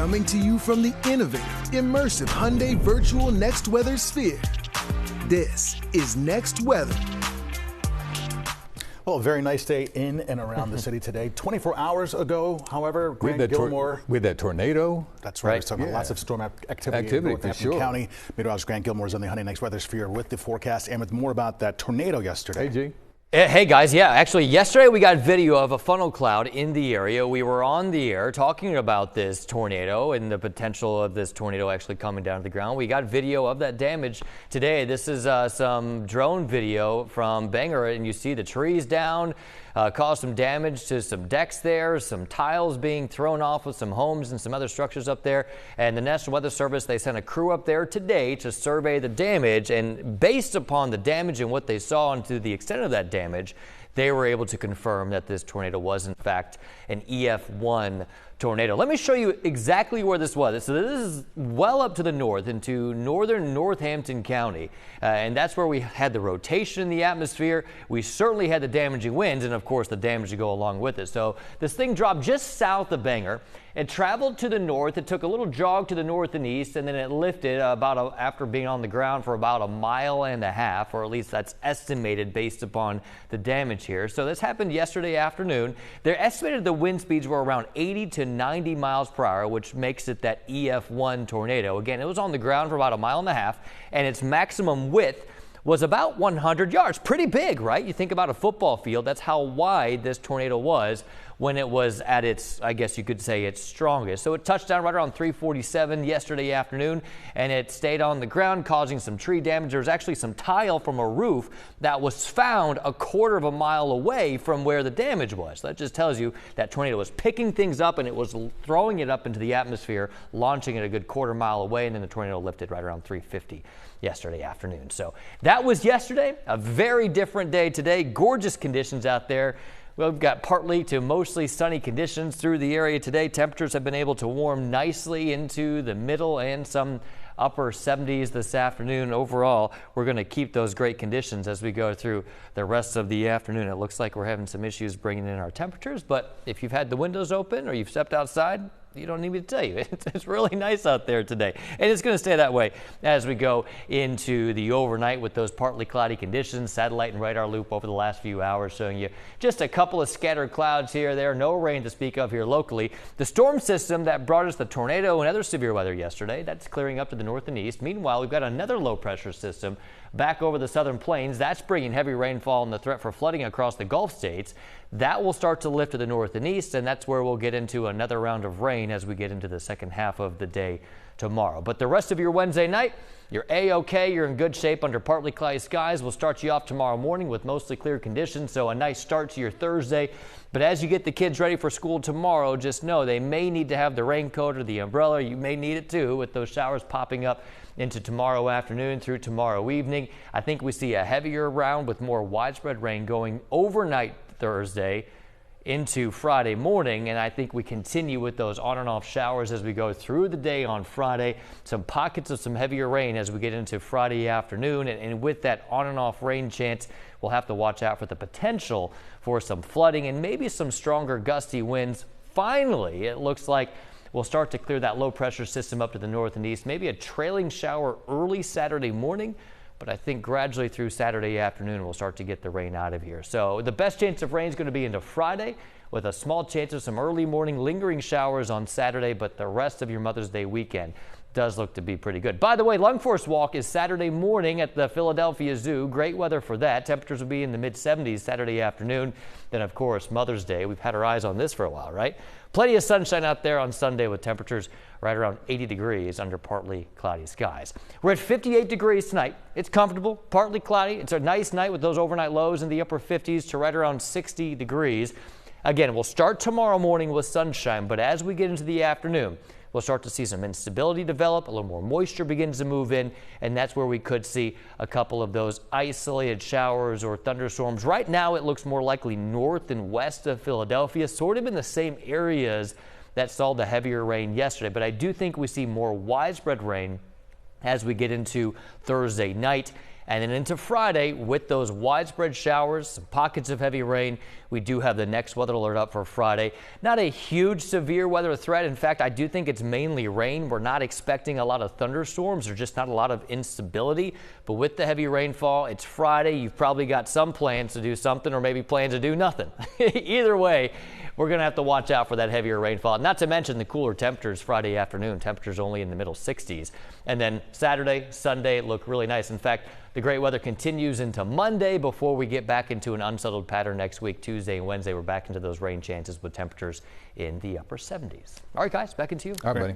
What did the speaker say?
Coming to you from the innovative, immersive Hyundai Virtual Next Weather Sphere. This is Next Weather. Well, a very nice day in and around the city today. 24 hours ago, however, Grant Gilmore. With that tornado. That's right. We're talking about lots of storm activity in Northampton County. Meteorologist Grant Gilmore is on the Hyundai Next Weather Sphere with the forecast and with more about that tornado yesterday. Hey, G. Hey guys, yeah, actually yesterday we got video of a funnel cloud in the area. We were on the air talking about this tornado and the potential of this tornado actually coming down to the ground. We got video of that damage today. This is some drone video from Bangor, and you see the trees down, caused some damage to some decks there, some tiles being thrown off with some homes and some other structures up there. And the National Weather Service, they sent a crew up there today to survey the damage, and based upon the damage and what they saw and to the extent of that damage, they were able to confirm that this tornado was in fact an EF-1 tornado. Let me show you exactly where this was. So this is well up to the north into northern Northampton County, and that's where we had the rotation in the atmosphere. We certainly had the damaging winds and of course the damage to go along with it. So this thing dropped just south of Bangor. It traveled to the north. It took a little jog to the north and east, and then it lifted after being on the ground for about 1.5 miles, or at least that's estimated based upon the damage here. So this happened yesterday afternoon. They're estimated the wind speeds were around 80 to 90 miles per hour, which makes it that EF-1 tornado. Again, it was on the ground for about 1.5 miles, and its maximum width was about 100 yards. Pretty big, right? You think about a football field. That's how wide this tornado was when it was at its, I guess you could say, its strongest. So it touched down right around 3:47 yesterday afternoon, and it stayed on the ground, causing some tree damage. There was actually some tile from a roof that was found 1/4 mile away from where the damage was. That just tells you that tornado was picking things up, and it was throwing it up into the atmosphere, launching it a good 1/4 mile away, and then the tornado lifted right around 3:50 yesterday afternoon. So that was yesterday. A very different day today. Gorgeous conditions out there. We've got partly to mostly sunny conditions through the area today. Temperatures have been able to warm nicely into the middle and some upper 70s this afternoon. Overall, we're going to keep those great conditions as we go through the rest of the afternoon. It looks like we're having some issues bringing in our temperatures, but if you've had the windows open or you've stepped outside, you don't need me to tell you. It's really nice out there today. And it's going to stay that way as we go into the overnight with those partly cloudy conditions. Satellite and radar loop over the last few hours showing you just a couple of scattered clouds here or there. No rain to speak of here locally. The storm system that brought us the tornado and other severe weather yesterday, that's clearing up to the north and east. Meanwhile, we've got another low pressure system back over the southern plains. That's bringing heavy rainfall and the threat for flooding across the Gulf states. That will start to lift to the north and east, and that's where we'll get into another round of rain as we get into the second half of the day tomorrow. But the rest of your Wednesday night, you're A-OK. You're in good shape under partly cloudy skies. We'll start you off tomorrow morning with mostly clear conditions, so a nice start to your Thursday. But as you get the kids ready for school tomorrow, just know they may need to have the raincoat or the umbrella. You may need it too with those showers popping up into tomorrow afternoon through tomorrow evening. I think we see a heavier round with more widespread rain going overnight Thursday into Friday morning, and I think we continue with those on and off showers as we go through the day on Friday. Some pockets of some heavier rain as we get into Friday afternoon, and with that on and off rain chance, we'll have to watch out for the potential for some flooding and maybe some stronger gusty winds. Finally, it looks like we'll start to clear that low pressure system up to the north and east. Maybe a trailing shower early Saturday morning, but I think gradually through Saturday afternoon, we'll start to get the rain out of here. So the best chance of rain is going to be into Friday, with a small chance of some early morning lingering showers on Saturday, but the rest of your Mother's Day weekend does look to be pretty good. By the way, Lung Force Walk is Saturday morning at the Philadelphia Zoo. Great weather for that. Temperatures will be in the mid-70s Saturday afternoon. Then, of course, Mother's Day. We've had our eyes on this for a while, right? Plenty of sunshine out there on Sunday with temperatures right around 80 degrees under partly cloudy skies. We're at 58 degrees tonight. It's comfortable, partly cloudy. It's a nice night with those overnight lows in the upper 50s to right around 60 degrees. Again, we'll start tomorrow morning with sunshine, but as we get into the afternoon, we'll start to see some instability develop, a little more moisture begins to move in, and that's where we could see a couple of those isolated showers or thunderstorms. Right now, it looks more likely north and west of Philadelphia, sort of in the same areas that saw the heavier rain yesterday. But I do think we see more widespread rain as we get into Thursday night. And then into Friday, with those widespread showers, some pockets of heavy rain, we do have the next weather alert up for Friday. Not a huge severe weather threat. In fact, I do think it's mainly rain. We're not expecting a lot of thunderstorms or just not a lot of instability. But with the heavy rainfall, it's Friday. You've probably got some plans to do something or maybe plans to do nothing. Either way, we're going to have to watch out for that heavier rainfall. Not to mention the cooler temperatures Friday afternoon. Temperatures only in the middle 60s. And then Saturday, Sunday look really nice. In fact, the great weather continues into Monday before we get back into an unsettled pattern next week. Tuesday and Wednesday, we're back into those rain chances with temperatures in the upper 70s. All right, guys, back into you. All right, buddy.